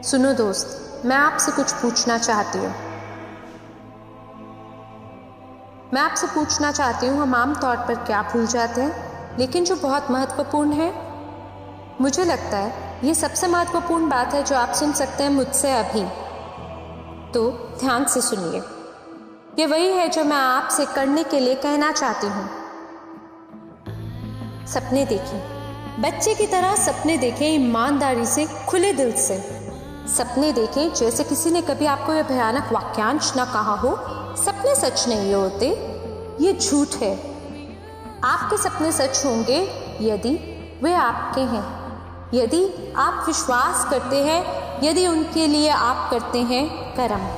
सुनो दोस्त, मैं आपसे कुछ पूछना चाहती हूँ। हम आम तौर पर क्या भूल जाते हैं, लेकिन जो बहुत महत्वपूर्ण है। मुझे लगता है ये सबसे महत्वपूर्ण बात है जो आप सुन सकते हैं मुझसे अभी। तो ध्यान से सुनिए। ये वही है जो मैं आपसे करने के लिए कहना चाहती हूँ। सपने देखें, बच्चे की तरह सपने देखें, ईमानदारी से, खुले दिल से। सपने देखें जैसे किसी ने कभी आपको यह भयानक वाक्यांश न कहा हो, सपने सच नहीं होते, ये झूठ है। आपके सपने सच होंगे यदि वे आपके हैं, यदि आप विश्वास करते हैं, यदि उनके लिए आप करते हैं कर्म।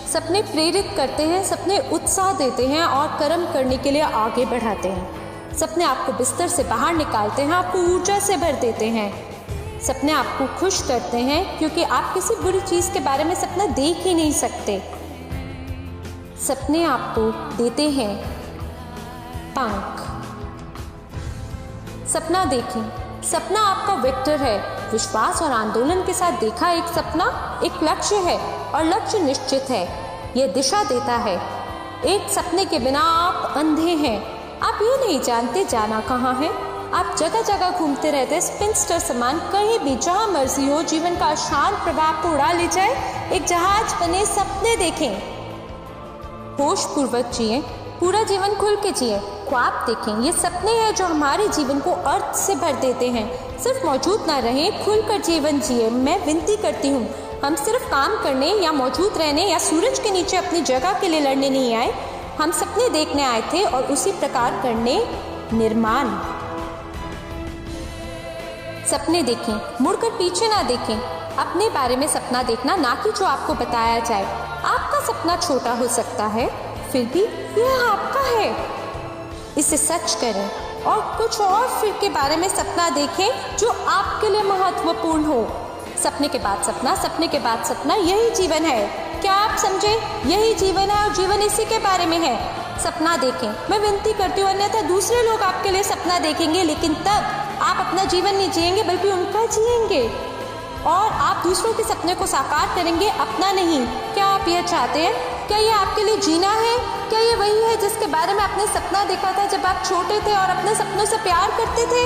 सपने प्रेरित करते हैं, सपने उत्साह देते हैं और कर्म करने के लिए आगे बढ़ाते हैं। सपने आपको बिस्तर से बाहर निकालते हैं, आपको ऊर्जा से भर देते हैं। सपने आपको खुश करते हैं क्योंकि आप किसी बुरी चीज के बारे में सपना देख ही नहीं सकते। सपने आपको देते हैं पंख। सपना देखें, सपना आपका वेक्टर है। विश्वास और आंदोलन के साथ देखा एक सपना एक लक्ष्य है और लक्ष्य निश्चित है, यह दिशा देता है। एक सपने के बिना आप अंधे हैं, आप ये नहीं जानते जाना कहाँ है। आप जगह जगह घूमते रहते, स्पिनस्टर समान, कहीं भी जहाँ मर्जी हो, जीवन का अशांत प्रभाव को उड़ा ले जाए। एक जहाज बने, सपने देखें, होश पूर्वक जिए, पूरा जीवन खुल के जिए, ख्वाब देखें। ये सपने हैं जो हमारे जीवन को अर्थ से भर देते हैं। सिर्फ मौजूद ना रहें, खुलकर जीवन जिए। मैं विनती करती हूँ, हम सिर्फ काम करने या मौजूद रहने या सूरज के नीचे अपनी जगह के लिए लड़ने नहीं आए। हम सपने देखने आए थे और उसी प्रकार करने निर्माण। सपने देखें, मुड़कर पीछे ना देखें। अपने बारे में सपना देखना, ना कि जो आपको बताया जाए। आपका सपना छोटा हो सकता है, फिर भी यह आपका है। इसे सच करें और कुछ और फिर के बारे में सपना देखें जो आपके लिए महत्वपूर्ण हो। सपने के बाद सपना, सपने के बाद सपना, यही जीवन है। क्या आप समझे? यही जीवन है और जीवन इसी के बारे में है। सपना देखें, मैं विनती करती हूँ, अन्यथा दूसरे लोग आपके लिए सपना देखेंगे, लेकिन तब आप अपना जीवन नहीं जिएंगे बल्कि उनका जिएंगे और आप दूसरों के सपने को साकार करेंगे, अपना नहीं। क्या आप यह चाहते हैं? क्या ये आपके लिए जीना है? क्या ये वही है जिसके बारे में आपने सपना देखा था जब आप छोटे थे और अपने सपनों से प्यार करते थे?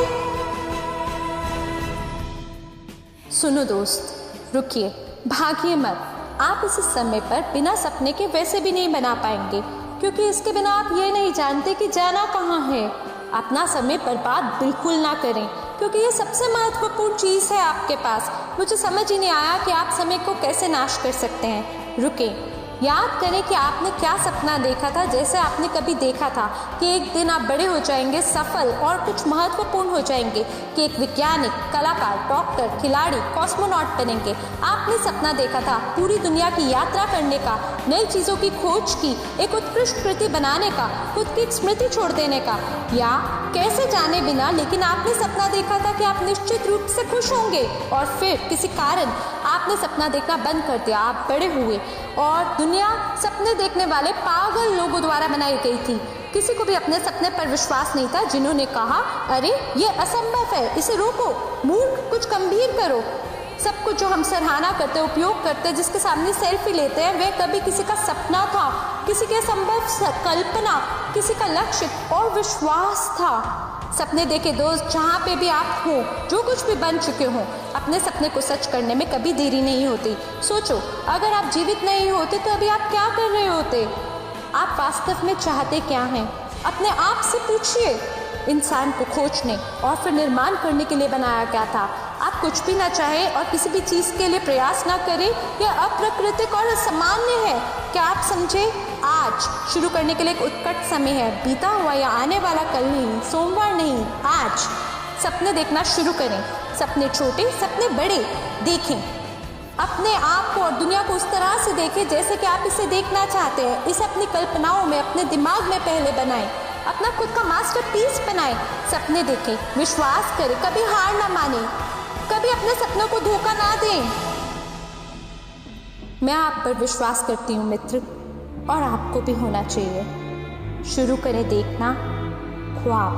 सुनो दोस्त, रुकिए, भागिए मत। आप इस समय पर बिना सपने के वैसे भी नहीं बना पाएंगे, क्योंकि इसके बिना आप ये नहीं जानते कि जाना कहाँ है। अपना समय बर्बाद बिल्कुल ना करें, क्योंकि ये सबसे महत्वपूर्ण चीज़ है आपके पास। मुझे समझ ही नहीं आया कि आप समय को कैसे नाश कर सकते हैं। रुकें, याद करें कि आपने क्या सपना देखा था। जैसे आपने कभी देखा था कि एक दिन आप बड़े हो जाएंगे, सफल और कुछ महत्वपूर्ण हो जाएंगे, कि एक वैज्ञानिक, कलाकार, डॉक्टर, खिलाड़ी, कॉस्मोनॉट बनेंगे। आपने सपना देखा था पूरी दुनिया की यात्रा करने का, नई चीज़ों की खोज की, एक उत्कृष्ट कृति बनाने का, खुद की एक स्मृति छोड़ देने का, या कैसे जाने बिना, लेकिन आपने सपना देखा था कि आप निश्चित रूप से खुश होंगे और फिर किसी कारण आपने सपना देखना बंद कर दिया। आप बड़े हुए और दुनिया सपने देखने वाले पागल लोगों द्वारा बनाई गई थी। किसी को भी अपने सपने पर विश्वास नहीं था, जिन्होंने कहा, अरे ये असंभव है, इसे रोको, मूर्ख, कुछ गंभीर करो। सब कुछ जो हम सराहना करते, उपयोग करते, जिसके सामने सेल्फी लेते हैं, वह कभी किसी का सपना था, किसी के संभव कल्पना, किसी का लक्ष्य और विश्वास था। सपने देखे दोस्त, जहाँ पे भी आप हो, जो कुछ भी बन चुके हो, अपने सपने को सच करने में कभी देरी नहीं होती। सोचो, अगर आप जीवित नहीं होते तो अभी आप क्या कर रहे होते? आप वास्तव में चाहते क्या हैं? अपने आप से पूछिए। इंसान को खोजने और फिर निर्माण करने के लिए बनाया गया था। आप कुछ भी ना चाहें और किसी भी चीज़ के लिए प्रयास ना करें, यह अप्राकृतिक और असामान्य है। क्या आप समझे? आज शुरू करने के लिए एक उत्कट समय है। बीता हुआ या आने वाला कल नहीं, सोमवार नहीं, आज सपने देखना शुरू करें। सपने छोटे, सपने बड़े देखें। अपने आप को और दुनिया को उस तरह से देखें जैसे कि आप इसे देखना चाहते हैं। इसे अपनी कल्पनाओं में, अपने दिमाग में पहले बनाएं। अपना खुद का मास्टरपीस बनाएं। सपने देखें, विश्वास करें, कभी हार ना माने, कभी अपने सपनों को धोखा ना दें। मैं आप पर विश्वास करती हूँ मित्र, और आपको भी होना चाहिए। शुरू करें देखना ख्वाब।